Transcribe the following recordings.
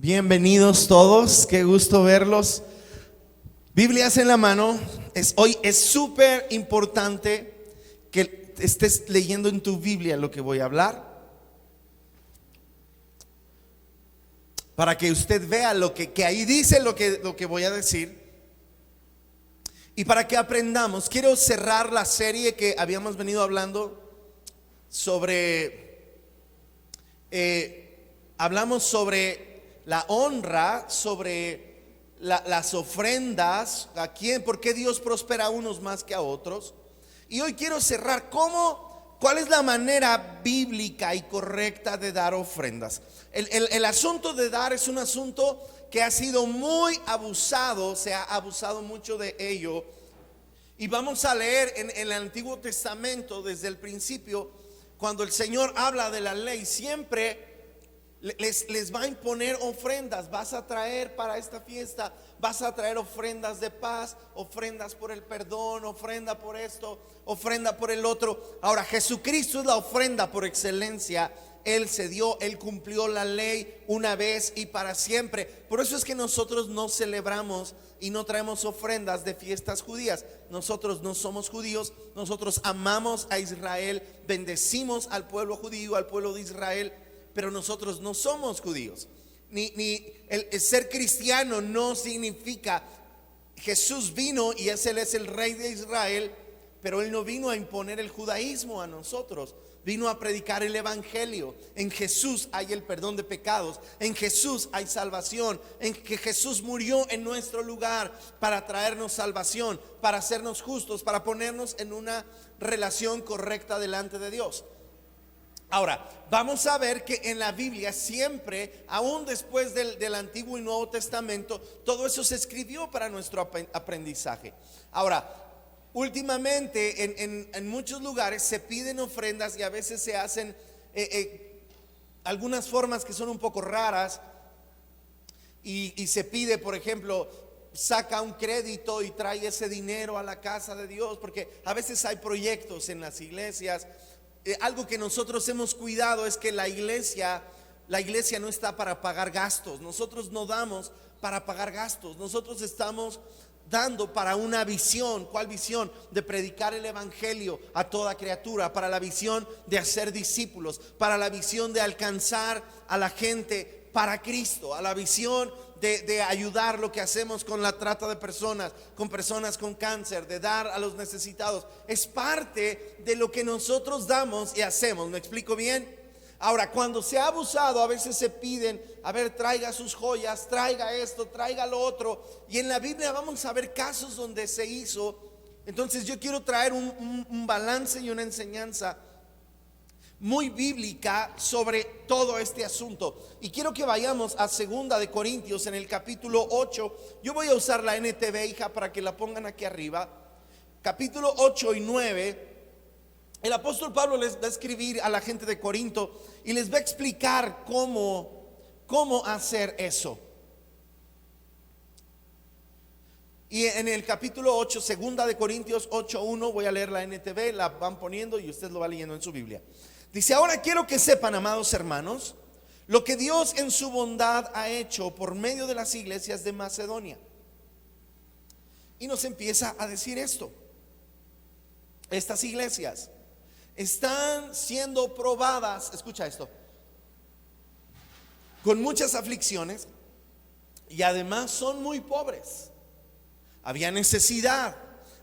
Bienvenidos todos, qué gusto verlos. Biblias en la mano. Hoy es súper importante que estés leyendo en tu Biblia lo que voy a hablar, para que usted vea lo que ahí dice lo que voy a decir, y para que aprendamos. Quiero cerrar la serie que habíamos venido hablando sobre, hablamos sobre la honra, sobre las ofrendas, a quién, por qué Dios prospera a unos más que a otros. Y hoy quiero cerrar cuál es la manera bíblica y correcta de dar ofrendas. El asunto de dar es un asunto que ha sido muy abusado, se ha abusado mucho de ello. Y vamos a leer en el Antiguo Testamento desde el principio, cuando el Señor habla de la ley, siempre les va a imponer ofrendas. Vas a traer para esta fiesta, vas a traer ofrendas de paz, ofrendas por el perdón, ofrenda por esto, ofrenda por el otro. Ahora, Jesucristo es la ofrenda por excelencia. Él se dio, Él cumplió la ley una vez y para siempre. Por eso es que nosotros no celebramos y no traemos ofrendas de fiestas judías. Nosotros no somos judíos, nosotros amamos a Israel, bendecimos al pueblo judío, al pueblo de Israel, pero nosotros no somos judíos. Ni el ser cristiano no significa, Jesús vino y Él es el rey de Israel, pero Él no vino a imponer el judaísmo a nosotros. Vino a predicar el evangelio. En Jesús hay el perdón de pecados. En Jesús hay salvación. En que Jesús murió en nuestro lugar para traernos salvación, para hacernos justos, para ponernos en una relación correcta delante de Dios. Ahora, vamos a ver que en la Biblia siempre, aún después del Antiguo y Nuevo Testamento, todo eso se escribió para nuestro aprendizaje. Ahora, últimamente en muchos lugares se piden ofrendas y a veces se hacen algunas formas que son un poco raras, y se pide, por ejemplo, saca un crédito y trae ese dinero a la casa de Dios, porque a veces hay proyectos en las iglesias. Algo que nosotros hemos cuidado es que la iglesia no está para pagar gastos. Nosotros no damos para pagar gastos. Nosotros estamos dando para una visión. ¿Cuál visión? De predicar el evangelio a toda criatura, para la visión de hacer discípulos, para la visión de alcanzar a la gente para Cristo, a la visión de ayudar lo que hacemos con la trata de personas, con personas con cáncer, de dar a los necesitados. Es parte de lo que nosotros damos y hacemos. ¿Me explico bien? Ahora, cuando se ha abusado, a veces se piden, a ver, traiga sus joyas, traiga esto, traiga lo otro. Y en la Biblia vamos a ver casos donde se hizo. Entonces yo quiero traer un balance y una enseñanza muy bíblica sobre todo este asunto. Y quiero que vayamos a 2 de Corintios en el capítulo 8. Yo voy a usar la NTV, hija, para que la pongan aquí arriba. Capítulo 8 y 9. El apóstol Pablo les va a escribir a la gente de Corinto y les va a explicar cómo hacer eso. Y en el capítulo 8, 2 de Corintios 8:1, voy a leer la NTV, la van poniendo y usted lo va leyendo en su Biblia. Dice: ahora quiero que sepan, amados hermanos, lo que Dios en su bondad ha hecho por medio de las iglesias de Macedonia. Y nos empieza a decir esto. Estas iglesias están siendo probadas, escucha esto, con muchas aflicciones, y además son muy pobres. Había necesidad.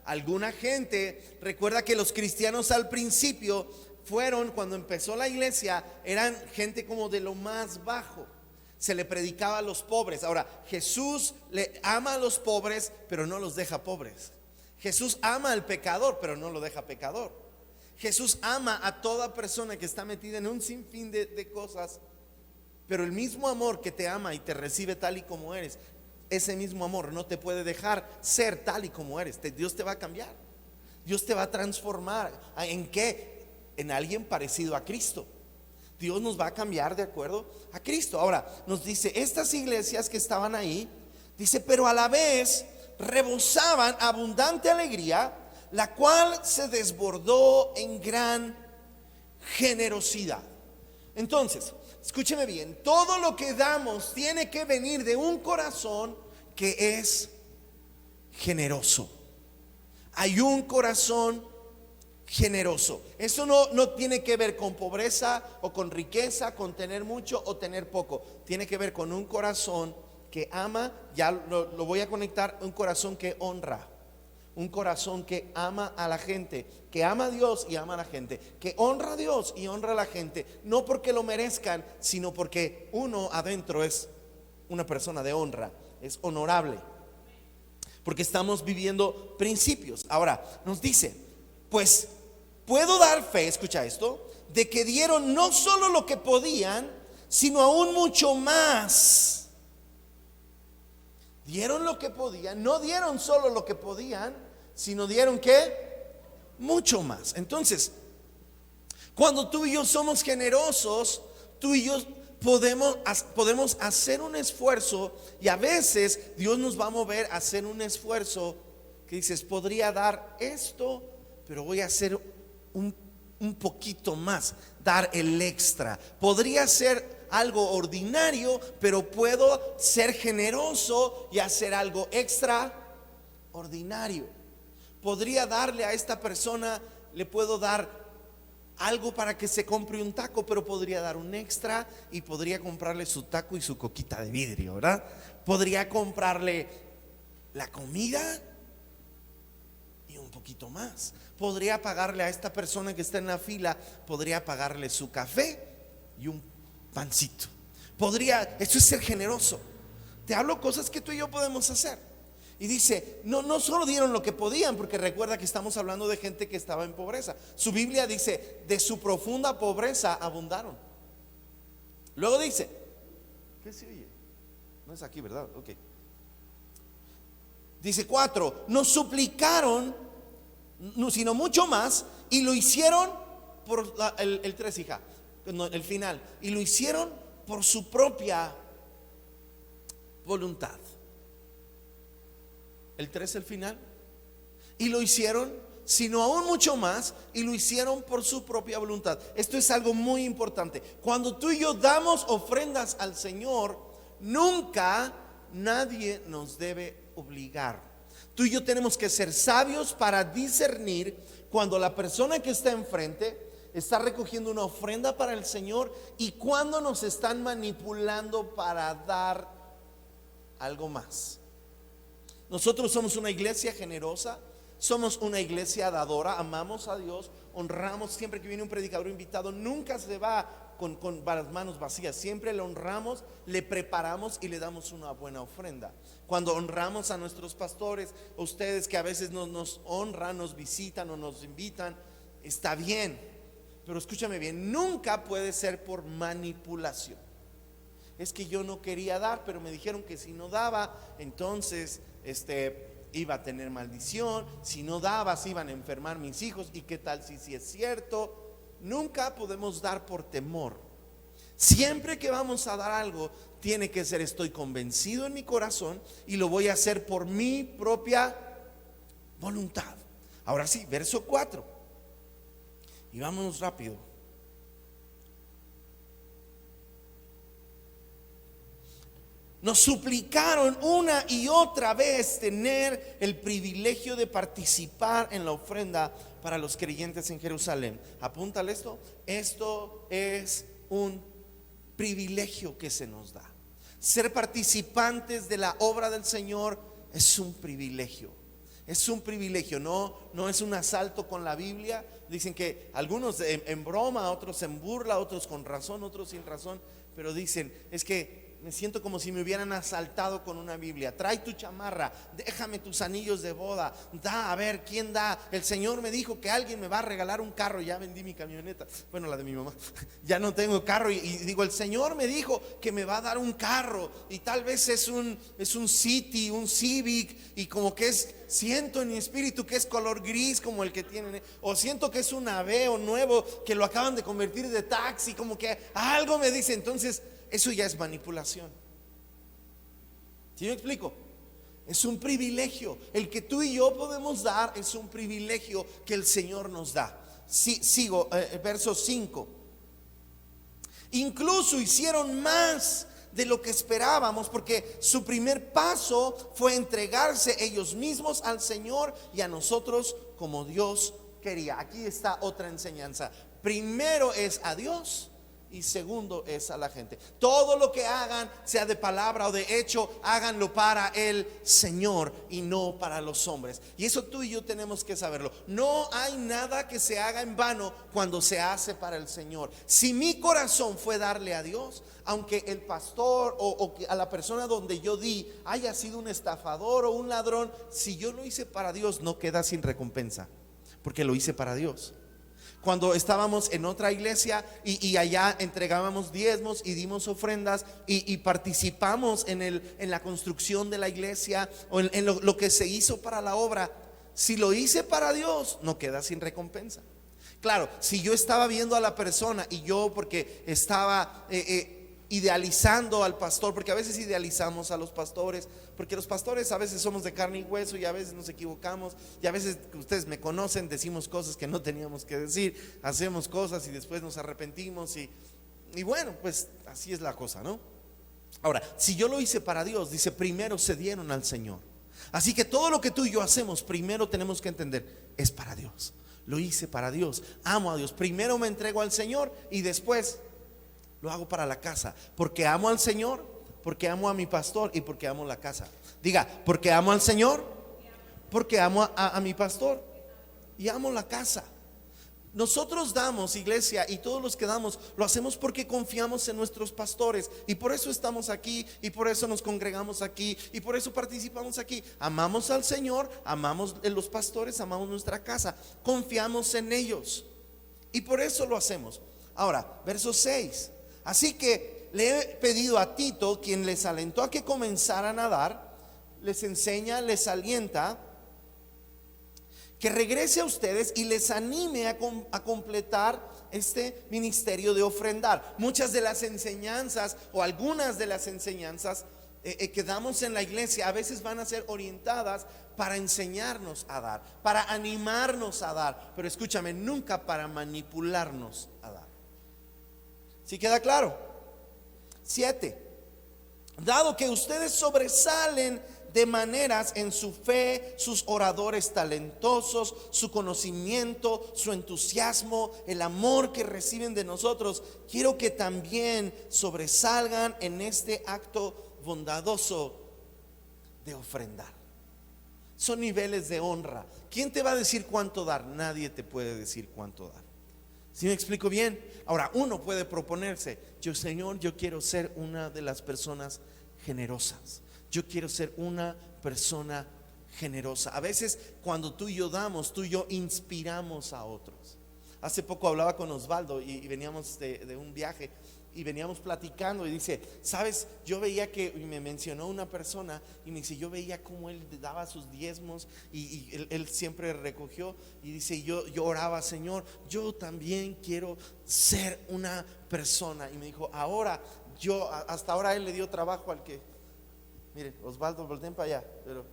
Alguna gente, recuerda que los cristianos al principio fueron, cuando empezó la iglesia, eran gente como de lo más bajo. Se le predicaba a los pobres. Ahora, Jesús le ama a los pobres, pero no los deja pobres. Jesús ama al pecador, pero no lo deja pecador. Jesús ama a toda persona que está metida en un sinfín de cosas, pero el mismo amor que te ama y te recibe tal y como eres, ese mismo amor no te puede dejar ser tal y como eres. Dios te va a cambiar. Dios te va a transformar. ¿En qué? En alguien parecido a Cristo. Dios nos va a cambiar de acuerdo a Cristo. Ahora nos dice, estas iglesias que estaban ahí, dice, pero a la vez rebosaban abundante alegría, la cual se desbordó en gran generosidad. Entonces, escúcheme bien, todo lo que damos tiene que venir de un corazón que es generoso. Hay un corazón generoso. Eso no tiene que ver con pobreza o con riqueza, con tener mucho o tener poco. Tiene que ver con un corazón que ama, ya lo voy a conectar, un corazón que honra. Un corazón que ama a la gente, que ama a Dios y ama a la gente, que honra a Dios y honra a la gente, no porque lo merezcan, sino porque uno adentro es una persona de honra, es honorable, porque estamos viviendo principios. Ahora nos dice, pues puedo dar fe, escucha esto, de que dieron no solo lo que podían, sino aún mucho más. Dieron lo que podían, no dieron solo lo que podían, sino dieron ¿qué? Mucho más. Entonces, cuando tú y yo somos generosos, tú y yo podemos hacer un esfuerzo, y a veces Dios nos va a mover a hacer un esfuerzo que dices, podría dar esto, pero voy a hacer un poquito más, dar el extra. Podría ser algo ordinario, pero puedo ser generoso y hacer algo extraordinario. Podría darle a esta persona, le puedo dar algo para que se compre un taco, pero podría dar un extra y podría comprarle su taco y su coquita de vidrio, ¿verdad? Podría comprarle la comida y un poquito más. Podría pagarle a esta persona que está en la fila, podría pagarle su café y un pancito. Eso es ser generoso. Te hablo cosas que tú y yo podemos hacer. Y dice, no solo dieron lo que podían, porque recuerda que estamos hablando de gente que estaba en pobreza. Su Biblia dice, de su profunda pobreza abundaron. Luego dice, ¿qué se oye? No es aquí, ¿verdad? Ok. Dice 4, nos suplicaron, sino mucho más, y lo hicieron por el 3, hija, el final, y lo hicieron por su propia voluntad. El 3, el final. Y lo hicieron, sino aún mucho más, y lo hicieron por su propia voluntad. Esto es algo muy importante. Cuando tú y yo damos ofrendas al Señor, nunca nadie nos debe obligar. Tú y yo tenemos que ser sabios para discernir cuando la persona que está enfrente está recogiendo una ofrenda para el Señor y cuando nos están manipulando para dar algo más. Nosotros somos una iglesia generosa, somos una iglesia dadora, amamos a Dios, honramos. Siempre que viene un predicador invitado, nunca se va con las manos vacías, siempre le honramos, le preparamos y le damos una buena ofrenda. Cuando honramos a nuestros pastores, a ustedes que a veces nos honran, nos visitan o nos invitan, está bien, pero escúchame bien, nunca puede ser por manipulación. Es que yo no quería dar, pero me dijeron que si no daba, entonces iba a tener maldición. Si no daba, se iban a enfermar mis hijos. ¿Y qué tal si es cierto? Nunca podemos dar por temor. Siempre que vamos a dar algo, tiene que ser, estoy convencido en mi corazón y lo voy a hacer por mi propia voluntad. Ahora sí, verso 4. Y vámonos rápido. Nos suplicaron una y otra vez tener el privilegio de participar en la ofrenda para los creyentes en Jerusalén. Apúntale esto. Esto es un privilegio que se nos da. Ser participantes de la obra del Señor es un privilegio. Es un privilegio, no es un asalto con la Biblia. Dicen que algunos en broma, otros en burla, otros con razón, otros sin razón. Pero dicen, es que me siento como si me hubieran asaltado con una Biblia. Trae tu chamarra, déjame tus anillos de boda, da, a ver, ¿quién da? El Señor me dijo que alguien me va a regalar un carro. Ya vendí mi camioneta, bueno, la de mi mamá. Ya no tengo carro y digo, el Señor me dijo que me va a dar un carro. Y tal vez es un City, un Civic, y como que siento en mi espíritu que es color gris como el que tienen, o siento que es un Aveo nuevo que lo acaban de convertir de taxi, como que algo me dice. Entonces eso ya es manipulación. ¿Sí me explico? Es un privilegio. El que tú y yo podemos dar es un privilegio que el Señor nos da. Sigo, verso 5. Incluso hicieron más de lo que esperábamos, porque su primer paso fue entregarse ellos mismos al Señor y a nosotros como Dios quería. Aquí está otra enseñanza. Primero es a Dios y segundo es a la gente. Todo lo que hagan, sea de palabra o de hecho, háganlo para el Señor y no para los hombres. Y eso tú y yo tenemos que saberlo. No hay nada que se haga en vano cuando se hace para el Señor. Si mi corazón fue darle a Dios, aunque el pastor o a la persona donde yo di haya sido un estafador o un ladrón, si yo lo hice para Dios, no queda sin recompensa, porque lo hice para Dios. Cuando estábamos en otra iglesia y allá entregábamos diezmos y dimos ofrendas y participamos en la construcción de la iglesia o en lo que se hizo para la obra, si lo hice para Dios, no queda sin recompensa. Claro, si yo estaba viendo a la persona y yo, porque estaba idealizando al pastor, porque a veces idealizamos a los pastores, porque los pastores a veces somos de carne y hueso y a veces nos equivocamos y a veces, ustedes me conocen, decimos cosas que no teníamos que decir, hacemos cosas y después nos arrepentimos y bueno, pues así es la cosa, ¿no? Ahora, si yo lo hice para Dios, dice, primero se dieron al Señor. Así que todo lo que tú y yo hacemos, primero tenemos que entender, es para Dios. Lo hice para Dios, amo a Dios. Primero me entrego al Señor y después lo hago para la casa, porque amo al Señor, porque amo a mi pastor y porque amo la casa. Diga, porque amo al Señor, porque amo a mi pastor y amo la casa. Nosotros damos, iglesia, y todos los que damos lo hacemos porque confiamos en nuestros pastores, y por eso estamos aquí, y por eso nos congregamos aquí, y por eso participamos aquí. Amamos al Señor, amamos a los pastores, amamos nuestra casa, confiamos en ellos y por eso lo hacemos. Ahora, verso 6. Así que le he pedido a Tito, quien les alentó a que comenzaran a dar, les enseña, les alienta, que regrese a ustedes y les anime a completar este ministerio de ofrendar. Muchas de las enseñanzas o algunas de las enseñanzas que damos en la iglesia a veces van a ser orientadas para enseñarnos a dar, para animarnos a dar, pero escúchame, nunca para manipularnos a dar. ¿Sí queda claro? 7. Dado que ustedes sobresalen de maneras en su fe, sus oradores talentosos, su conocimiento, su entusiasmo, el amor que reciben de nosotros, quiero que también sobresalgan en este acto bondadoso de ofrendar. Son niveles de honra. ¿Quién te va a decir cuánto dar? Nadie te puede decir cuánto dar. ¿Sí me explico bien? Ahora, uno puede proponerse, Señor, yo quiero ser una de las personas generosas. Yo quiero ser una persona generosa. A veces cuando tú y yo damos, tú y yo inspiramos a otros. Hace poco hablaba con Osvaldo y veníamos de un viaje y veníamos platicando y dice, sabes, yo veía que, y me mencionó una persona y me dice, yo veía cómo él daba sus diezmos y él siempre recogió, y dice, yo oraba, Señor, yo también quiero ser una persona. Y me dijo, hasta ahora él le dio trabajo al que, mire, Osvaldo, volteen para allá, pero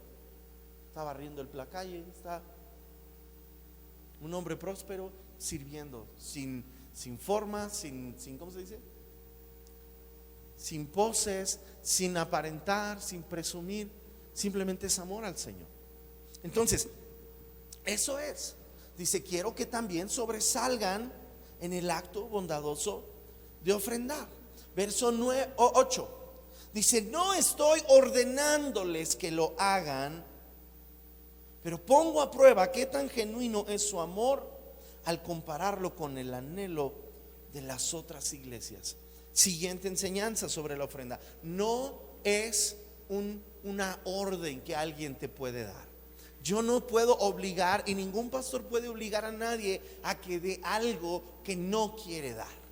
está barriendo la calle, está un hombre próspero sirviendo, sin forma, sin ¿cómo se dice? Sin poses, sin aparentar, sin presumir, simplemente es amor al Señor. Entonces, eso es. Dice, quiero que también sobresalgan en el acto bondadoso de ofrendar. Verso 8. Dice, no estoy ordenándoles que lo hagan, pero pongo a prueba qué tan genuino es su amor al compararlo con el anhelo de las otras iglesias. Siguiente enseñanza sobre la ofrenda. No es una orden que alguien te puede dar. Yo no puedo obligar, y ningún pastor puede obligar a nadie a que dé algo que no quiere dar.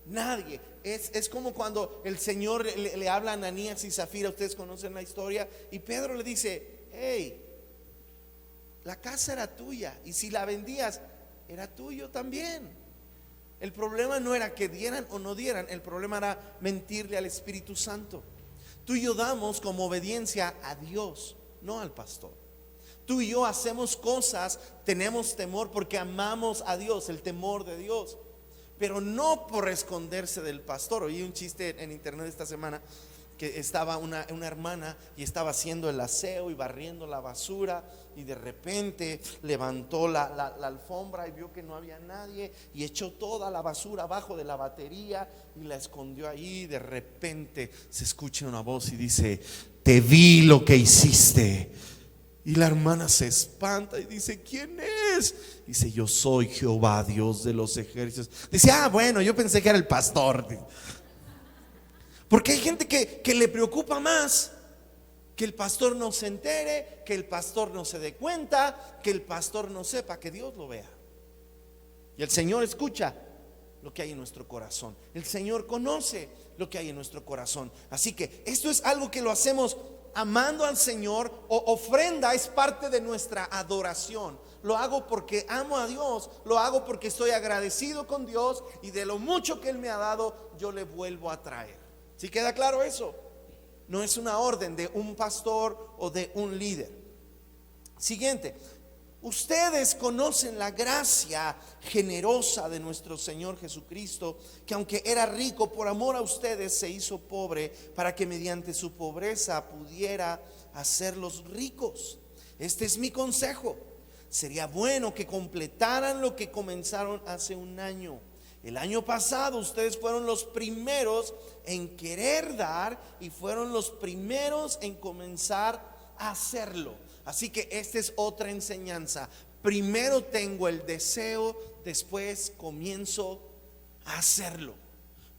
Nadie. Es como cuando el Señor le habla a Ananías y Zafira. Ustedes conocen la historia. Y Pedro le dice, hey, la casa era tuya, y si la vendías, era tuyo también. El problema no era que dieran o no dieran, el problema era mentirle al Espíritu Santo. Tú y yo damos como obediencia a Dios, no al pastor. Tú y yo hacemos cosas, tenemos temor porque amamos a Dios, el temor de Dios. pero no por esconderse del pastor. Oí un chiste en internet esta semana que estaba una hermana y estaba haciendo el aseo y barriendo la basura, y de repente levantó la alfombra y vio que no había nadie y echó toda la basura abajo de la batería y la escondió ahí. De repente se escucha una voz y dice: te vi lo que hiciste. Y la hermana se espanta y dice: ¿quién es? Dice: yo soy Jehová, Dios de los ejércitos. Dice: bueno, yo pensé que era el pastor. Porque hay gente que le preocupa más que el pastor no se entere, que el pastor no se dé cuenta, que el pastor no sepa, que Dios lo vea. Y el Señor escucha lo que hay en nuestro corazón. El Señor conoce lo que hay en nuestro corazón. Así que esto es algo que lo hacemos amando al Señor. Ofrenda es parte de nuestra adoración. Lo hago porque amo a Dios, lo hago porque estoy agradecido con Dios, y de lo mucho que Él me ha dado, yo le vuelvo a traer. ¿Sí queda claro eso? No es una orden de un pastor o de un líder. Siguiente: ustedes conocen la gracia generosa de nuestro Señor Jesucristo, que aunque era rico, por amor a ustedes se hizo pobre, para que mediante su pobreza pudiera hacerlos ricos. Este es mi consejo: sería bueno que completaran lo que comenzaron hace un año. El año pasado ustedes fueron los primeros en querer dar y fueron los primeros en comenzar a hacerlo. Así que esta es otra enseñanza. Primero tengo el deseo, después comienzo a hacerlo.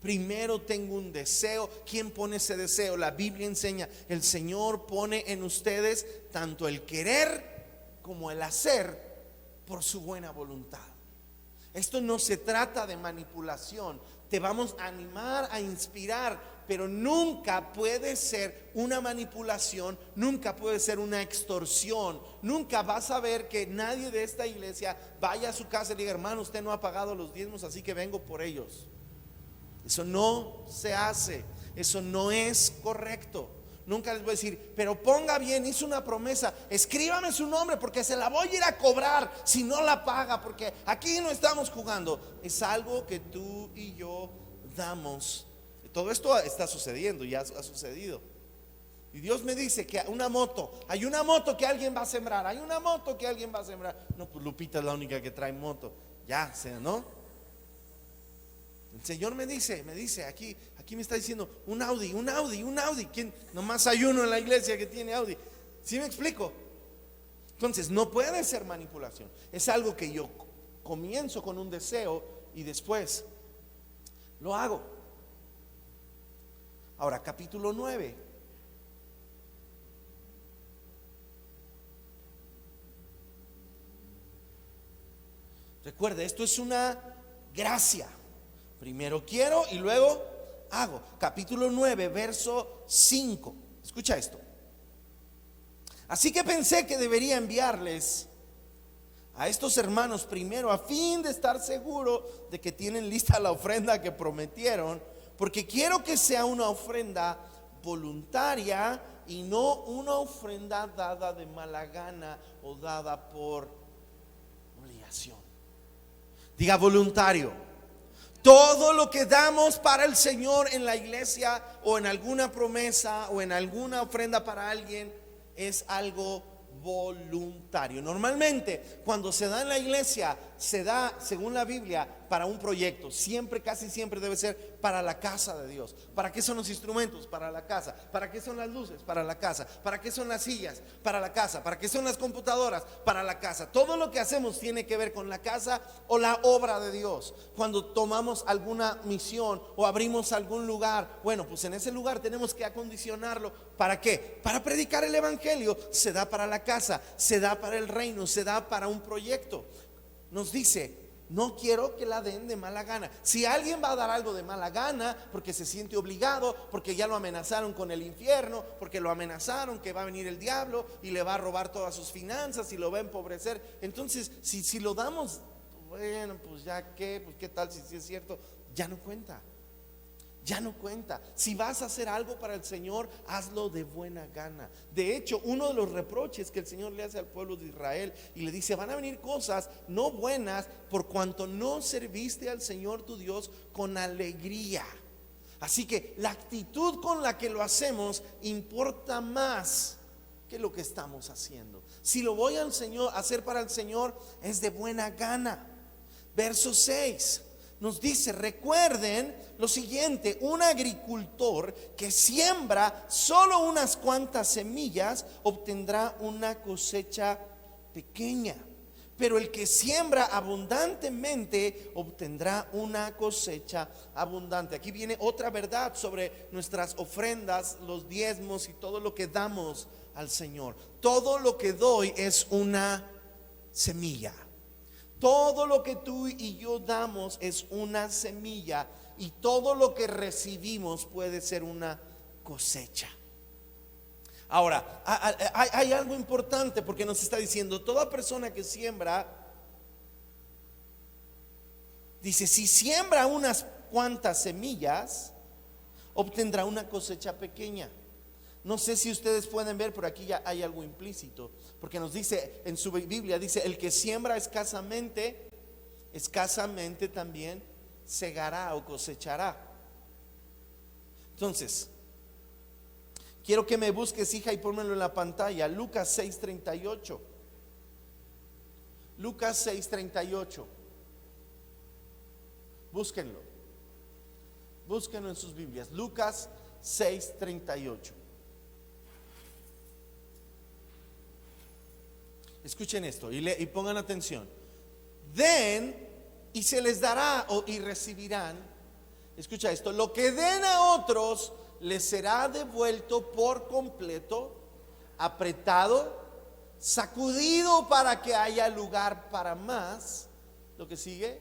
Primero tengo un deseo. ¿Quién pone ese deseo? La Biblia enseña: el Señor pone en ustedes tanto el querer como el hacer por su buena voluntad. Esto no se trata de manipulación. Te vamos a animar, a inspirar, pero nunca puede ser una manipulación, nunca puede ser una extorsión. Nunca vas a ver que nadie de esta iglesia vaya a su casa y diga: hermano, usted no ha pagado los diezmos, así que vengo por ellos. Eso no se hace, eso no es correcto. Nunca les voy a decir: pero ponga bien, hizo una promesa, escríbame su nombre porque se la voy a ir a cobrar si no la paga, porque aquí no estamos jugando. Es algo que tú y yo damos. Todo esto está sucediendo, ya ha sucedido. Y Dios me dice que hay una moto que alguien va a sembrar, hay una moto que alguien va a sembrar. No, pues Lupita es la única que trae moto. Ya sea, ¿no? El Señor me dice aquí me está diciendo un Audi. ¿Quién? Nomás hay uno en la iglesia que tiene Audi. ¿Sí me explico? Entonces no puede ser manipulación. Es algo que yo comienzo con un deseo y después lo hago. Ahora, capítulo 9. Recuerde, esto es una gracia. Primero quiero y luego hago. Capítulo 9, verso 5. Escucha esto: así que pensé que debería enviarles a estos hermanos primero, a fin de estar seguro de que tienen lista la ofrenda que prometieron, porque quiero que sea una ofrenda voluntaria y no una ofrenda dada de mala gana o dada por obligación. Diga: voluntario. Todo lo que damos para el Señor en la iglesia, o en alguna promesa, o en alguna ofrenda para alguien, es algo voluntario. Normalmente cuando se da en la iglesia, se da, según la Biblia, para un proyecto. Siempre, casi siempre debe ser para la casa de Dios. ¿Para qué son los instrumentos? Para la casa. ¿Para qué son las luces? Para la casa. ¿Para qué son las sillas? Para la casa. ¿Para qué son las computadoras? Para la casa. Todo lo que hacemos tiene que ver con la casa o la obra de Dios. Cuando tomamos alguna misión o abrimos algún lugar, bueno, pues en ese lugar tenemos que acondicionarlo. ¿Para qué? Para predicar el evangelio. Se da para la casa, se da para el reino, se da para un proyecto. Nos dice: no quiero que la den de mala gana. Si alguien va a dar algo de mala gana porque se siente obligado, porque ya lo amenazaron con el infierno, porque lo amenazaron que va a venir el diablo y le va a robar todas sus finanzas y lo va a empobrecer, entonces si lo damos, bueno, pues ya qué, pues qué tal si es cierto, ya no cuenta. ya no cuenta. Si vas a hacer algo para el Señor, hazlo de buena gana. De hecho, uno de los reproches que el Señor le hace al pueblo de Israel, y le dice: van a venir cosas no buenas por cuanto no serviste al Señor tu Dios con alegría. Así que la actitud con la que lo hacemos importa más que lo que estamos haciendo. Si lo voy al Señor, a hacer para el Señor, es de buena gana. Verso 6 nos dice: recuerden lo siguiente: un agricultor que siembra solo unas cuantas semillas obtendrá una cosecha pequeña, pero el que siembra abundantemente obtendrá una cosecha abundante. Aquí viene otra verdad sobre nuestras ofrendas, los diezmos y todo lo que damos al Señor. Todo lo que doy es una semilla. Todo lo que tú y yo damos es una semilla, y todo lo que recibimos puede ser una cosecha. Ahora, hay algo importante, porque nos está diciendo: toda persona que siembra, dice, si siembra unas cuantas semillas, obtendrá una cosecha pequeña. No sé si ustedes pueden ver, pero aquí ya hay algo implícito, porque nos dice en su Biblia, dice: el que siembra escasamente, escasamente también segará o cosechará. Entonces, quiero que me busques, hija, y pónmelo en la pantalla. Lucas 6:38. Lucas 6:38. Búsquenlo. Búsquenlo en sus Biblias. Lucas 6:38. Escuchen esto y pongan atención. Den y se les dará, y recibirán. Escucha esto: lo que den a otros les será devuelto por completo, apretado, sacudido para que haya lugar para más. Lo que sigue: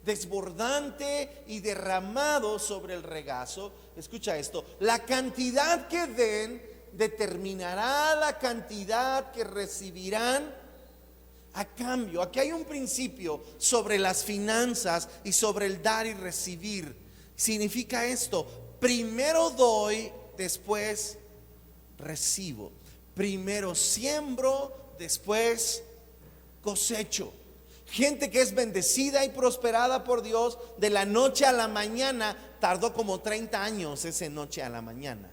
desbordante y derramado sobre el regazo. Escucha esto: la cantidad que den determinará la cantidad que recibirán a cambio. Aquí hay un principio sobre las finanzas y sobre el dar y recibir. Significa esto: primero doy, después recibo. Primero siembro, después cosecho. Gente que es bendecida y prosperada por Dios, de la noche a la mañana tardó como 30 años esa noche a la mañana.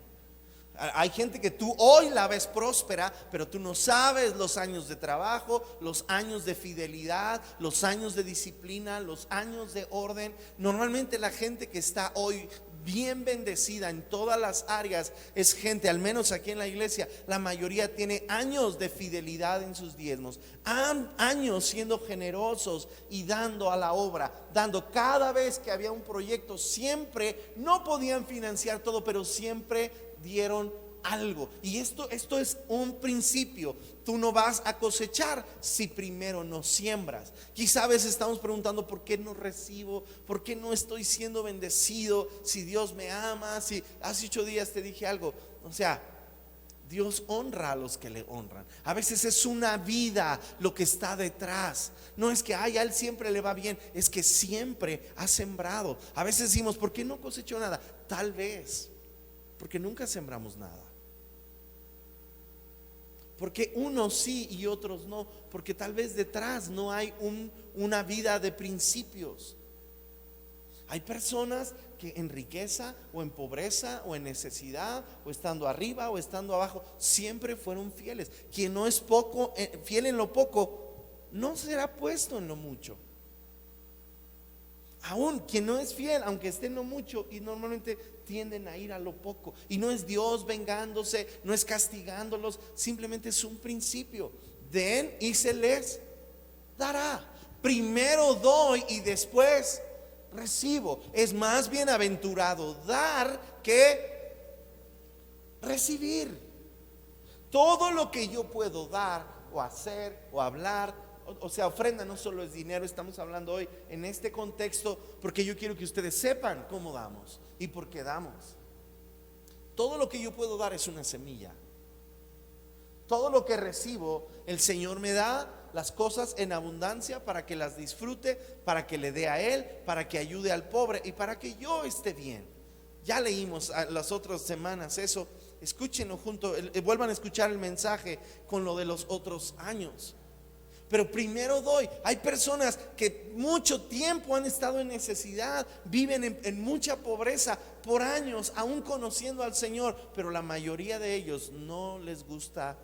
Hay gente que tú hoy la ves próspera, pero tú no sabes los años de trabajo, los años de fidelidad, los años de disciplina, los años de orden. Normalmente la gente que está hoy bien bendecida en todas las áreas es gente, al menos aquí en la iglesia, la mayoría tiene años de fidelidad en sus diezmos, años siendo generosos y dando a la obra, dando cada vez que había un proyecto. Siempre, no podían financiar todo, pero siempre dieron algo. Y esto es un principio. Tú no vas a cosechar si primero no siembras. Quizá a veces estamos preguntando: ¿por qué no recibo? ¿Por qué no estoy siendo bendecido? Si Dios me ama, si hace 8 días te dije algo. O sea, Dios honra a los que le honran. A veces es una vida lo que está detrás. No es que a él siempre le va bien, es que siempre ha sembrado. A veces decimos: ¿por qué no cosechó nada? Tal vez porque nunca sembramos nada. Porque unos sí y otros no. Porque tal vez detrás no hay una vida de principios. Hay personas que en riqueza o en pobreza o en necesidad, o estando arriba o estando abajo, siempre fueron fieles. Quien no es fiel en lo poco, no será puesto en lo mucho. Aún quien no es fiel, aunque esté en lo mucho, y normalmente tienden a ir a lo poco. Y no es Dios vengándose, no es castigándolos, simplemente es un principio. Den y se les dará. Primero doy y después recibo. Es más bienaventurado dar que recibir. Todo lo que yo puedo dar o hacer o hablar, o sea, ofrenda no solo es dinero. Estamos hablando hoy en este contexto porque yo quiero que ustedes sepan cómo damos y por qué damos. Todo lo que yo puedo dar es una semilla. Todo lo que recibo, el Señor me da las cosas en abundancia para que las disfrute, para que le dé a Él, para que ayude al pobre y para que yo esté bien. Ya leímos las otras semanas eso. Escúchenlo junto, vuelvan a escuchar el mensaje con lo de los otros años. Pero primero doy. Hay personas que mucho tiempo han estado en necesidad, viven en mucha pobreza por años, aún conociendo al Señor, pero la mayoría de ellos no les gusta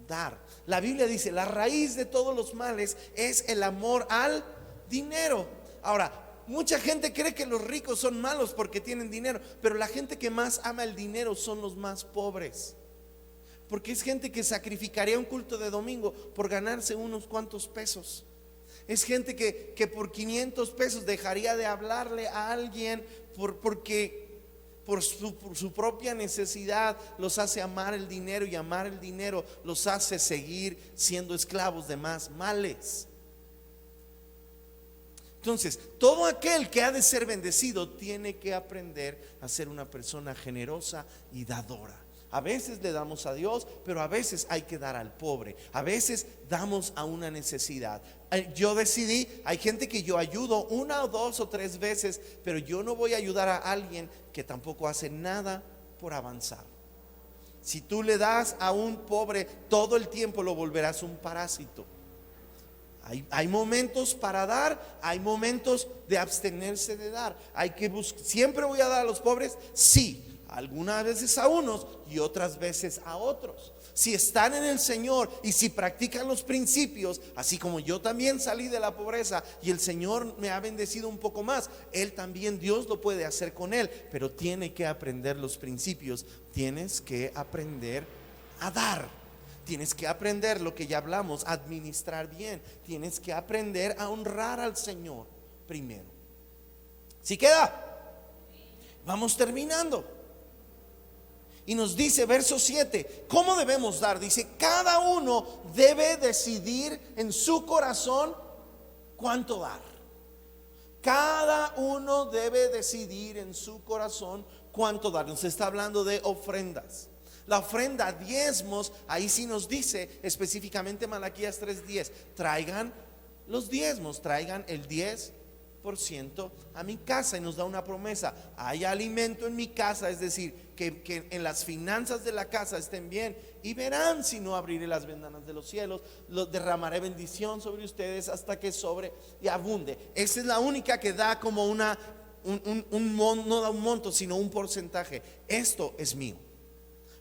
dar. La Biblia dice: la raíz de todos los males es el amor al dinero. Ahora, mucha gente cree que los ricos son malos porque tienen dinero, pero la gente que más ama el dinero son los más pobres. Porque es gente que sacrificaría un culto de domingo por ganarse unos cuantos pesos. Es gente que por 500 pesos dejaría de hablarle a alguien porque por su propia necesidad los hace amar el dinero, y amar el dinero los hace seguir siendo esclavos de más males. Entonces, todo aquel que ha de ser bendecido tiene que aprender a ser una persona generosa y dadora. A veces le damos a Dios, pero a veces hay que dar al pobre. A veces damos a una necesidad. Yo decidí, hay gente que yo ayudo 1 o 2 o 3 veces, pero yo no voy a ayudar a alguien que tampoco hace nada por avanzar. Si tú le das a un pobre todo el tiempo, lo volverás un parásito. Hay momentos para dar, hay momentos de abstenerse de dar. Hay que buscar. ¿Siempre voy a dar a los pobres? Sí. Algunas veces a unos y otras veces a otros. Si están en el Señor y si practican los principios, así como yo también salí de la pobreza y el Señor me ha bendecido un poco más, Él también, Dios lo puede hacer con Él, pero tiene que aprender los principios. Tienes que aprender a dar. Tienes que aprender lo que ya hablamos, administrar bien. Tienes que aprender a honrar al Señor primero. ¿Sí queda? Vamos terminando. Y nos dice verso 7, ¿cómo debemos dar? Dice: cada uno debe decidir en su corazón cuánto dar. Cada uno debe decidir en su corazón cuánto dar. Nos está hablando de ofrendas. La ofrenda, diezmos, ahí sí nos dice específicamente Malaquías 3:10: traigan los diezmos, traigan el 10% a mi casa. Y nos da una promesa: hay alimento en mi casa, es decir, que en las finanzas de la casa estén bien. Y verán si no abriré las ventanas de los cielos, derramaré bendición sobre ustedes hasta que sobre y abunde. Esa es la única que da como no da un monto, sino un porcentaje. Esto es mío.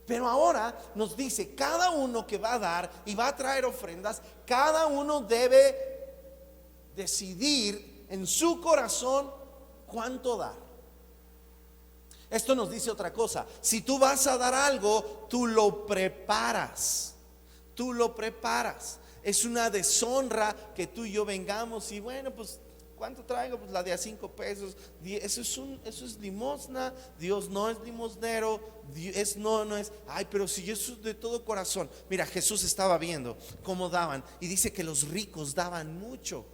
Pero ahora nos dice: cada uno que va a dar y va a traer ofrendas, cada uno debe decidir en su corazón cuánto dar. Esto nos dice otra cosa: si tú vas a dar algo, tú lo preparas. Tú lo preparas. Es una deshonra que tú y yo vengamos y bueno, pues ¿cuánto traigo? Pues la de a 5 pesos. Eso es limosna. Dios no es limosnero. No es. Ay, pero si yo soy de todo corazón. Mira, Jesús estaba viendo cómo daban y dice que los ricos daban mucho.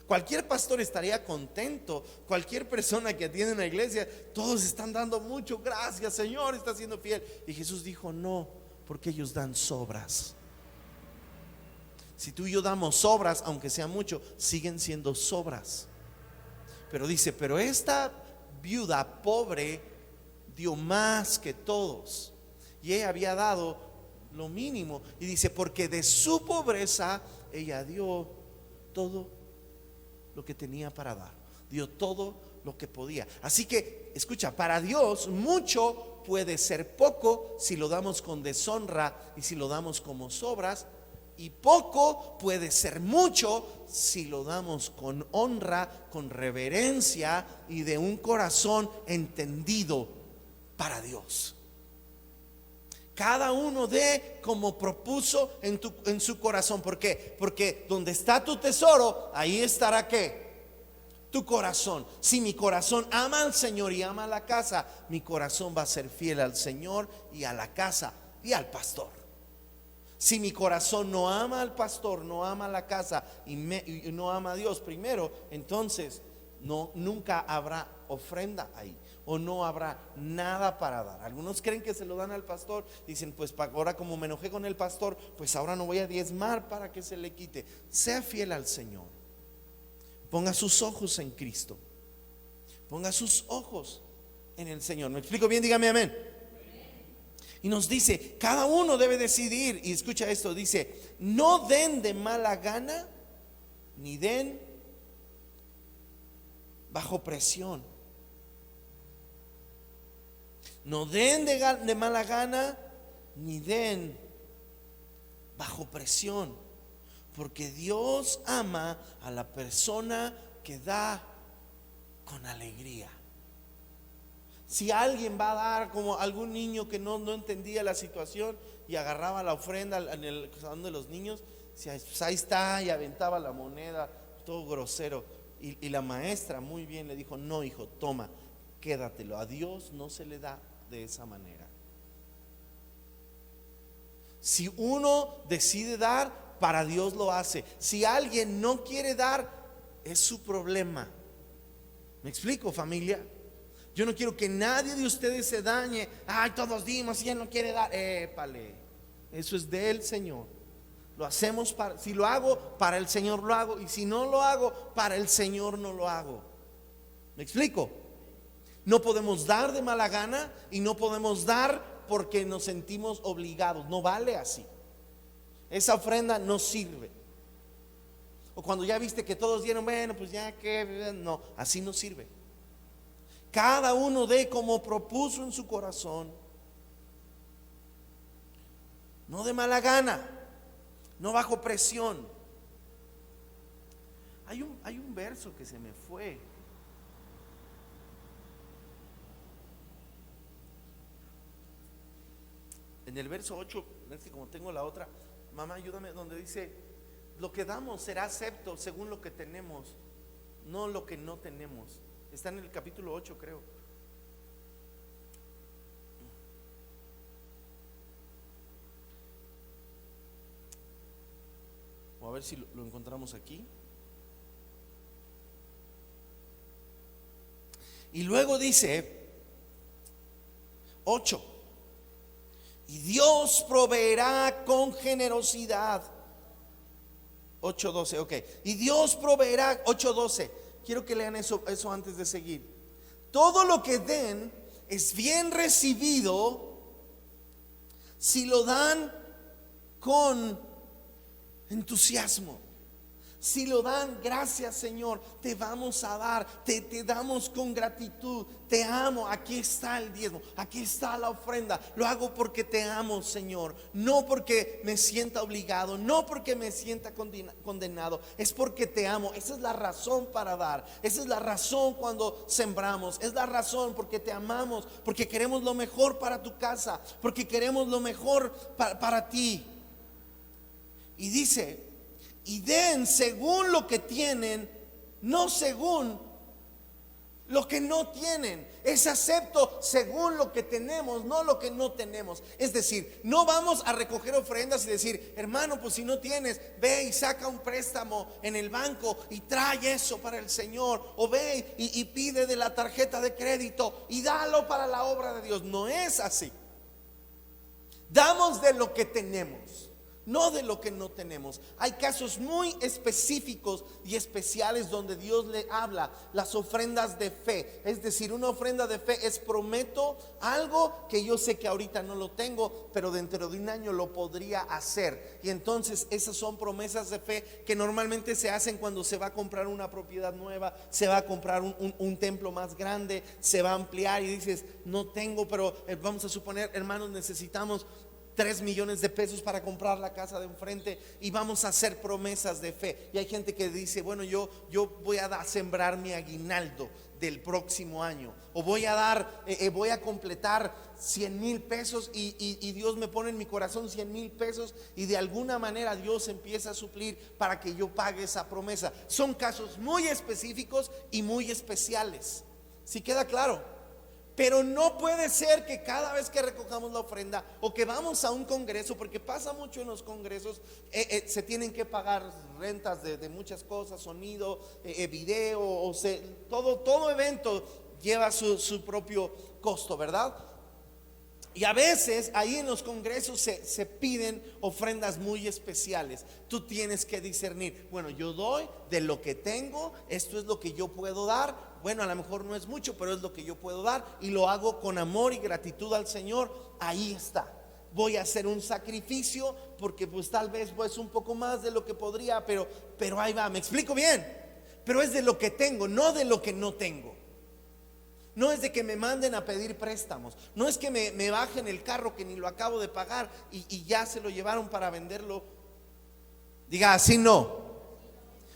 Cualquier pastor estaría contento. Cualquier persona que atiende una iglesia, todos están dando mucho. Gracias, Señor, está siendo fiel. Y Jesús dijo: no, porque ellos dan sobras. Si tú y yo damos sobras, aunque sea mucho, siguen siendo sobras. Pero dice: pero esta viuda pobre dio más que todos, y ella había dado lo mínimo. Y dice: porque de su pobreza ella dio todo lo que tenía para dar, dio todo lo que podía. Así que escucha, para Dios mucho puede ser poco si lo damos con deshonra y si lo damos como sobras, y poco puede ser mucho si lo damos con honra, con reverencia y de un corazón entendido para Dios. Cada uno dé como propuso en su corazón. ¿Por qué? Porque donde está tu tesoro, ahí estará ¿qué? Tu corazón. Si mi corazón ama al Señor y ama a la casa, mi corazón va a ser fiel al Señor y a la casa y al pastor. Si mi corazón no ama al pastor, no ama a la casa y no ama a Dios primero, entonces nunca habrá ofrenda ahí, o no habrá nada para dar. Algunos creen que se lo dan al pastor, dicen: pues ahora como me enojé con el pastor, pues ahora no voy a diezmar para que se le quite. Sea fiel al Señor. Ponga sus ojos en Cristo. Ponga sus ojos en el Señor. ¿Me explico bien? Dígame amén. Y nos dice, cada uno debe decidir, y escucha esto, dice, no den de mala gana, ni den bajo presión. No den de mala gana, ni den bajo presión, porque Dios ama a la persona que da con alegría. Si alguien va a dar, como algún niño que no entendía la situación y agarraba la ofrenda en el salón de los niños, pues ahí está, y aventaba la moneda, todo grosero, y la maestra muy bien le dijo, no hijo, toma, quédatelo. A Dios no se le da de esa manera. Si uno decide dar, para Dios lo hace. Si alguien no quiere dar, es su problema. ¿Me explico, familia? Yo no quiero que nadie de ustedes se dañe. Ay, todos dimos y él no quiere dar. Épale, eso es del Señor. Lo hacemos para, si lo hago, para el Señor lo hago. Y si no lo hago, para el Señor no lo hago. ¿Me explico? No podemos dar de mala gana y no podemos dar porque nos sentimos obligados. No vale así. Esa ofrenda no sirve. O cuando ya viste que todos dieron, bueno, pues ya que, no, así no sirve. Cada uno dé como propuso en su corazón, no de mala gana, no bajo presión. Hay un verso que se me fue. En el verso 8, es que como tengo la otra, mamá ayúdame, donde dice, lo que damos será acepto según lo que tenemos, no lo que no tenemos. Está en el capítulo 8, creo. O a ver si lo encontramos aquí. Y luego dice 8. Y Dios proveerá con generosidad. 8:12, ok. Y Dios proveerá, 8:12. Quiero que lean eso antes de seguir. Todo lo que den es bien recibido si lo dan con entusiasmo. Si lo dan, gracias Señor, te vamos a dar, te damos con gratitud, te amo, aquí está el diezmo, aquí está la ofrenda, lo hago porque te amo Señor, no porque me sienta obligado, no porque me sienta condenado, es porque te amo. Esa es la razón para dar, esa es la razón cuando sembramos, es la razón porque te amamos, porque queremos lo mejor para tu casa, porque queremos lo mejor para ti. Y dice, y den según lo que tienen, no según lo que no tienen. Es acepto según lo que tenemos, no lo que no tenemos. Es decir, no vamos a recoger ofrendas y decir, hermano, pues si no tienes, ve y saca un préstamo en el banco y trae eso para el Señor. O ve y pide de la tarjeta de crédito y dalo para la obra de Dios. No es así. Damos de lo que tenemos, no de lo que no tenemos. Hay casos muy específicos y especiales donde Dios le habla, las ofrendas de fe. Es decir, una ofrenda de fe es prometo algo que yo sé que ahorita no lo tengo, pero dentro de un año lo podría hacer. Y entonces esas son promesas de fe que normalmente se hacen cuando se va a comprar una propiedad nueva, se va a comprar un templo más grande, se va a ampliar y dices, no tengo, pero vamos a suponer, hermanos, necesitamos 3 millones de pesos para comprar la casa de enfrente y vamos a hacer promesas de fe. Y hay gente que dice, bueno, yo voy a sembrar mi aguinaldo del próximo año, o voy a completar 100,000 pesos y Dios me pone en mi corazón 100,000 pesos y de alguna manera Dios empieza a suplir para que yo pague esa promesa. Son casos muy específicos y muy especiales, ¿sí queda claro? Pero no puede ser que cada vez que recojamos la ofrenda o que vamos a un congreso, porque pasa mucho en los congresos, se tienen que pagar rentas de muchas cosas, sonido, video, todo evento lleva su propio costo, ¿verdad? Y a veces ahí en los congresos se piden ofrendas muy especiales. Tú tienes que discernir, bueno, yo doy de lo que tengo, esto es lo que yo puedo dar, bueno, a lo mejor no es mucho, pero es lo que yo puedo dar y lo hago con amor y gratitud al Señor. Ahí está. Voy a hacer un sacrificio porque pues tal vez pues un poco más de lo que podría, pero ahí va. ¿Me explico bien? Pero es de lo que tengo, no de lo que no tengo. No es de que me manden a pedir préstamos. No es que me bajen el carro que ni lo acabo de pagar y ya se lo llevaron para venderlo. Diga así, no.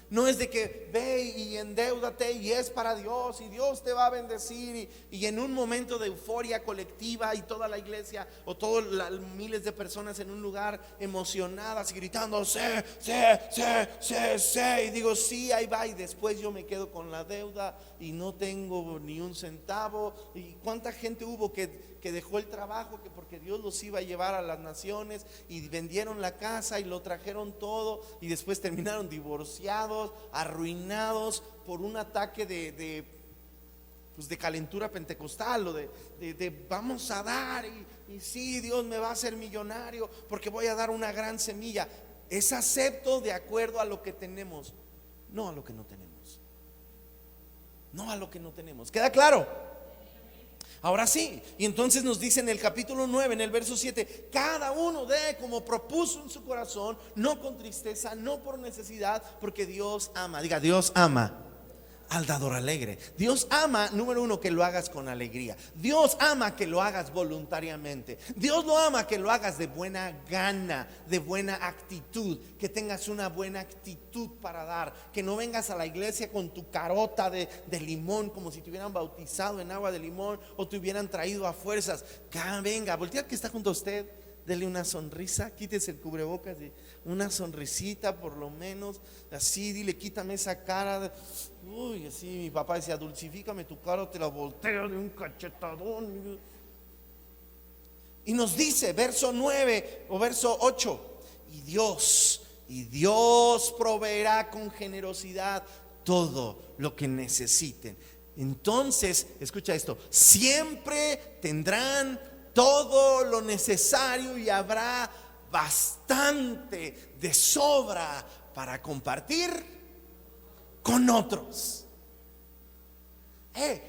No es de que ve y endeúdate y es para Dios y Dios te va a bendecir y en un momento de euforia colectiva y toda la iglesia o todos miles de personas en un lugar emocionadas y gritando sí, y digo sí, ahí va, y después yo me quedo con la deuda y no tengo ni un centavo. Y cuánta gente hubo que dejó el trabajo porque Dios los iba a llevar a las naciones y vendieron la casa y lo trajeron todo y después terminaron divorciados, arruinados por un ataque de calentura pentecostal o de vamos a dar y sí, Dios me va a hacer millonario porque voy a dar una gran semilla. Es acepto de acuerdo a lo que tenemos, no a lo que no tenemos. No a lo que no tenemos. ¿Queda claro? Ahora sí, y entonces nos dice en el capítulo 9, en el verso 7, cada uno dé como propuso en su corazón, no con tristeza, no por necesidad, porque Dios ama. Diga, Dios ama al dador alegre. Dios ama, número uno, que lo hagas con alegría. Dios ama que lo hagas voluntariamente. Dios lo ama que lo hagas de buena gana, de buena actitud, que tengas una buena actitud para dar, que no vengas a la iglesia con tu carota de limón, como si te hubieran bautizado en agua de limón o te hubieran traído a fuerzas. Venga, voltea que está junto a usted, dele una sonrisa, quítese el cubrebocas y una sonrisita por lo menos, así, dile, quítame esa cara. Uy, así mi papá decía, dulcifícame tu cara, te la volteo de un cachetadón. Y nos dice, verso 9 o verso 8, y Dios proveerá con generosidad todo lo que necesiten. Entonces, escucha esto, siempre tendrán todo lo necesario y habrá bastante de sobra para compartir con otros.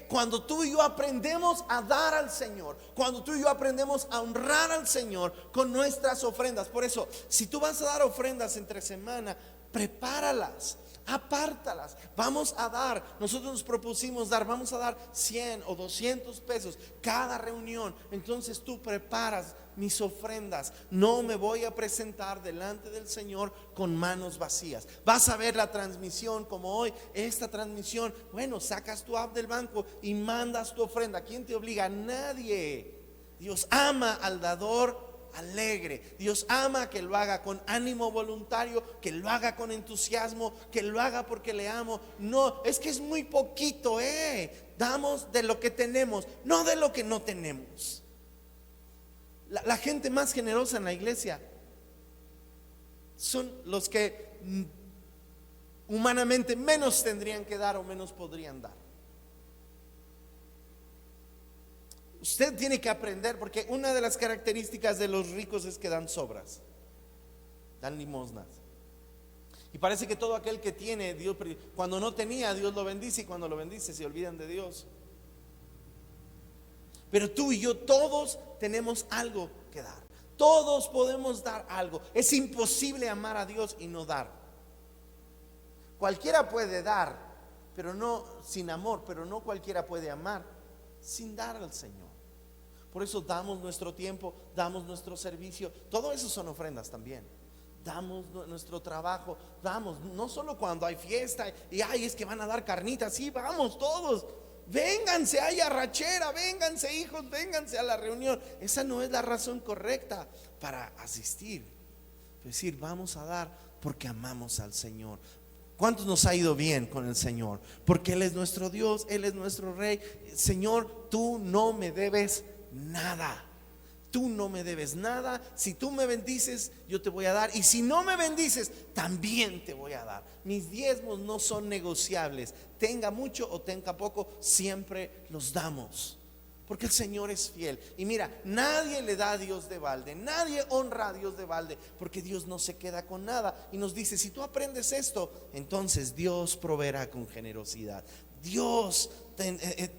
Cuando tú y yo aprendemos a dar al Señor, cuando tú y yo aprendemos a honrar al Señor con nuestras ofrendas. Por eso, si tú vas a dar ofrendas entre semana, prepáralas, apártalas. Vamos a dar, nosotros nos propusimos dar, vamos a dar 100 o 200 pesos cada reunión. Entonces tú preparas mis ofrendas. No me voy a presentar delante del Señor con manos vacías. Vas a ver la transmisión como hoy, esta transmisión. Bueno, sacas tu app del banco y mandas tu ofrenda. ¿Quién te obliga? Nadie. Dios ama al dador alegre. Dios ama que lo haga con ánimo voluntario, que lo haga con entusiasmo, que lo haga porque le amo. No, es que es muy poquito, damos de lo que tenemos, no de lo que no tenemos. La gente más generosa en la iglesia son los que humanamente menos tendrían que dar o menos podrían dar. Usted tiene que aprender, porque una de las características de los ricos es que dan sobras, dan limosnas. Y parece que todo aquel que tiene, Dios, cuando no tenía, Dios lo bendice, y cuando lo bendice se olvidan de Dios. Pero tú y yo todos tenemos algo que dar. Todos podemos dar algo. Es imposible amar a Dios y no dar. Cualquiera puede dar, pero no sin amor, pero no cualquiera puede amar sin dar al Señor. Por eso damos nuestro tiempo, damos nuestro servicio. Todo eso son ofrendas también. Damos nuestro trabajo, damos, no solo cuando hay fiesta y es que van a dar carnitas. Sí, vamos todos. Vénganse, hay arrachera, vénganse hijos, vénganse a la reunión. Esa no es la razón correcta para asistir. Es decir, vamos a dar porque amamos al Señor. ¿Cuántos nos ha ido bien con el Señor? Porque Él es nuestro Dios, Él es nuestro Rey. Señor, tú no me debes nada. Tú no me debes nada. Si tú me bendices, yo te voy a dar. Y si no me bendices, también te voy a dar. Mis diezmos no son negociables. Tenga mucho o tenga poco, siempre los damos. Porque el Señor es fiel. Y mira, nadie le da a Dios de balde. Nadie honra a Dios de balde. Porque Dios no se queda con nada. Y nos dice, si tú aprendes esto, entonces Dios proveerá con generosidad. Dios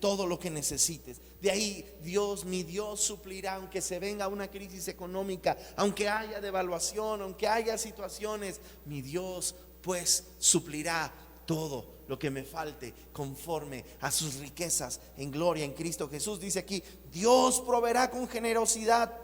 todo lo que necesites. De ahí mi Dios suplirá, aunque se venga una crisis económica, aunque haya devaluación, aunque haya situaciones, mi Dios pues suplirá todo lo que me falte conforme a sus riquezas en gloria en Cristo Jesús. Dice aquí, Dios proveerá con generosidad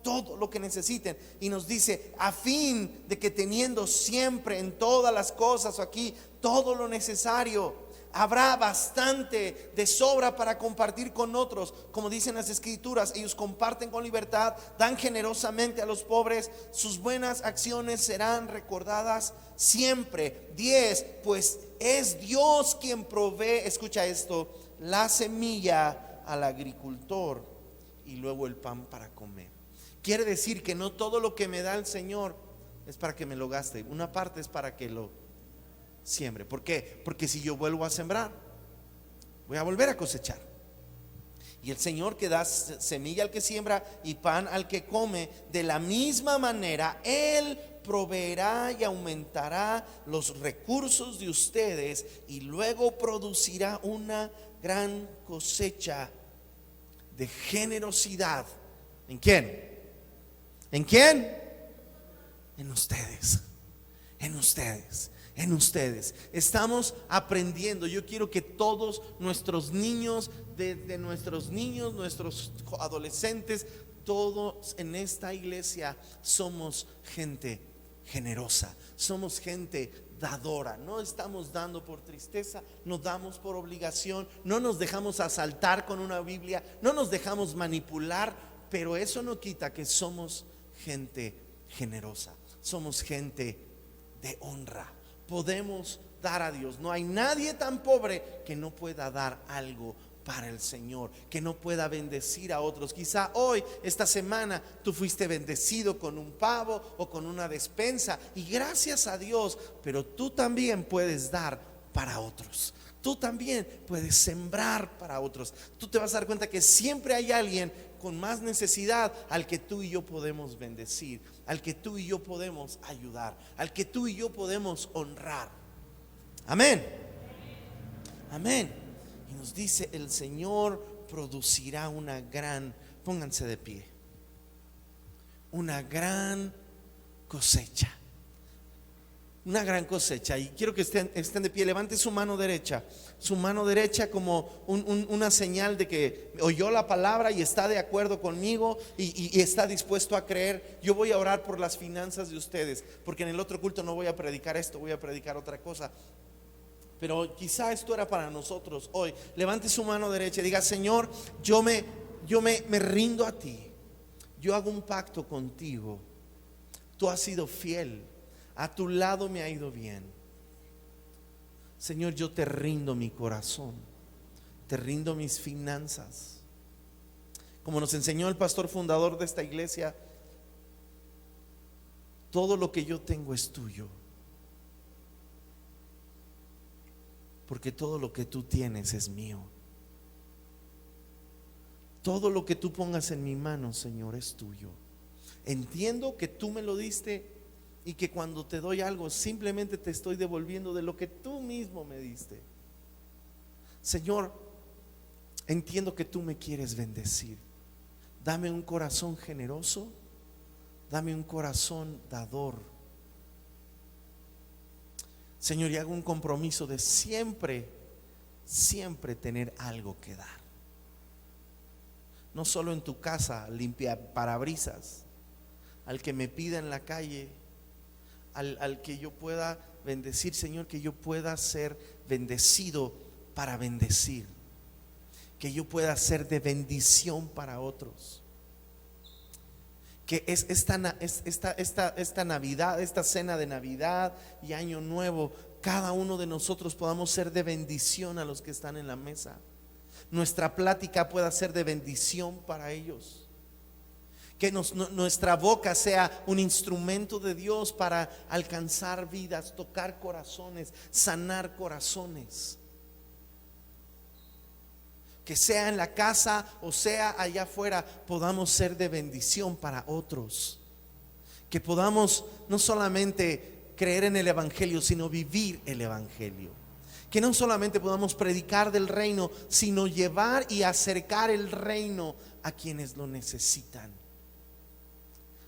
todo lo que necesiten, y nos dice a fin de que teniendo siempre en todas las cosas, aquí todo lo necesario, habrá bastante de sobra para compartir con otros. Como dicen las escrituras, ellos comparten con libertad, dan generosamente a los pobres, sus buenas acciones serán recordadas siempre. 10, pues es Dios quien provee, escucha esto, la semilla al agricultor y luego el pan para comer. Quiere decir que no todo lo que me da el Señor es para que me lo gaste, una parte es para que lo siembre. ¿Por qué? Porque si yo vuelvo a sembrar, voy a volver a cosechar. Y el Señor que da semilla al que siembra y pan al que come, de la misma manera Él proveerá y aumentará los recursos de ustedes, y luego producirá una gran cosecha de generosidad. ¿En quién? ¿En quién? En ustedes. En ustedes. En ustedes. Estamos aprendiendo. Yo quiero que todos nuestros niños, de nuestros niños, nuestros adolescentes, todos en esta iglesia somos gente generosa, somos gente dadora. No estamos dando por tristeza, no damos por obligación, no nos dejamos asaltar con una Biblia, no nos dejamos manipular, pero eso no quita que somos gente generosa, somos gente de honra. Podemos dar a Dios. No hay nadie tan pobre que no pueda dar algo para el Señor, que no pueda bendecir a otros. Quizá hoy, esta semana, tú fuiste bendecido con un pavo o con una despensa, y gracias a Dios, pero tú también puedes dar para otros. Tú también puedes sembrar para otros. Tú te vas a dar cuenta que siempre hay alguien con más necesidad al que tú y yo podemos bendecir, al que tú y yo podemos ayudar, al que tú y yo podemos honrar. Amén. Amén. Y nos dice, el Señor producirá una gran, pónganse de pie, una gran cosecha. Una gran cosecha. Y quiero que estén de pie. Levante su mano derecha como una señal de que oyó la palabra y está de acuerdo conmigo y está dispuesto a creer. Yo voy a orar por las finanzas de ustedes, porque en el otro culto no voy a predicar esto, voy a predicar otra cosa. Pero quizá esto era para nosotros hoy. Levante su mano derecha y diga: Señor, yo me rindo a ti. Yo hago un pacto contigo. Tú has sido fiel. A tu lado me ha ido bien. Señor, yo te rindo mi corazón, te rindo mis finanzas. Como nos enseñó el pastor fundador de esta iglesia, todo lo que yo tengo es tuyo, porque todo lo que tú tienes es mío. Todo lo que tú pongas en mi mano, Señor, es tuyo. Entiendo que tú me lo diste, y que cuando te doy algo simplemente te estoy devolviendo de lo que tú mismo me diste. Señor, entiendo que tú me quieres bendecir. Dame un corazón generoso, dame un corazón dador. Señor, y hago un compromiso de siempre tener algo que dar. No solo en tu casa, limpia parabrisas, al que me pida en la calle, al que yo pueda bendecir, Señor, que yo pueda ser bendecido para bendecir, que yo pueda ser de bendición para otros. Que esta Navidad, esta cena de Navidad y Año Nuevo, cada uno de nosotros podamos ser de bendición a los que están en la mesa. Nuestra plática pueda ser de bendición para ellos. Que nuestra boca sea un instrumento de Dios para alcanzar vidas, tocar corazones, sanar corazones. Que sea en la casa o sea allá afuera, podamos ser de bendición para otros. Que podamos no solamente creer en el Evangelio, sino vivir el Evangelio. Que no solamente podamos predicar del reino, sino llevar y acercar el reino a quienes lo necesitan.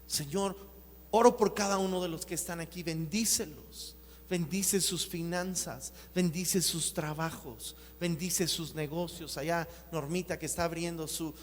Señor, oro por cada uno de los que están aquí. Bendícelos. Bendice sus finanzas, bendice sus trabajos, bendice sus negocios. Allá Normita, que está abriendo su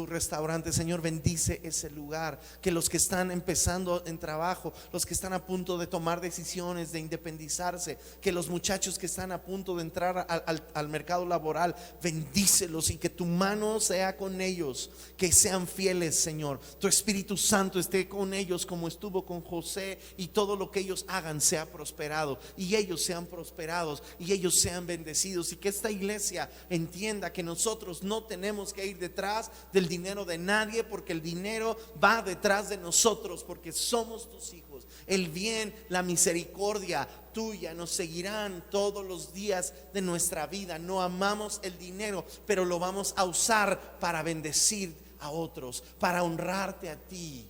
restaurante, Señor, bendice ese lugar. Que los que están empezando en trabajo, los que están a punto de tomar decisiones de independizarse, que los muchachos que están a punto de entrar al mercado laboral, bendícelos y que tu mano sea con ellos, que sean fieles, Señor. Tu Espíritu Santo esté con ellos como estuvo con José, y todo lo que ellos hagan sea prosperado, y ellos sean prosperados, y ellos sean bendecidos. Y que esta iglesia entienda que nosotros no tenemos que ir detrás del dinero de nadie, porque el dinero va detrás de nosotros, porque somos tus hijos. El bien, la misericordia tuya nos seguirán todos los días de nuestra vida. No amamos el dinero, pero lo vamos a usar para bendecir a otros, para honrarte a ti,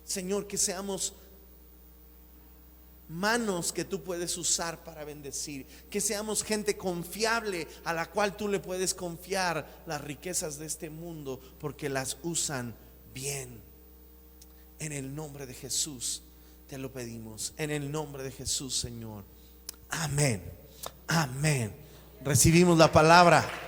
Señor. Que seamos manos que tú puedes usar para bendecir, que seamos gente confiable a la cual tú le puedes confiar las riquezas de este mundo, porque las usan bien. En el nombre de Jesús te lo pedimos, en el nombre de Jesús, Señor. Amén, amén. Recibimos la palabra.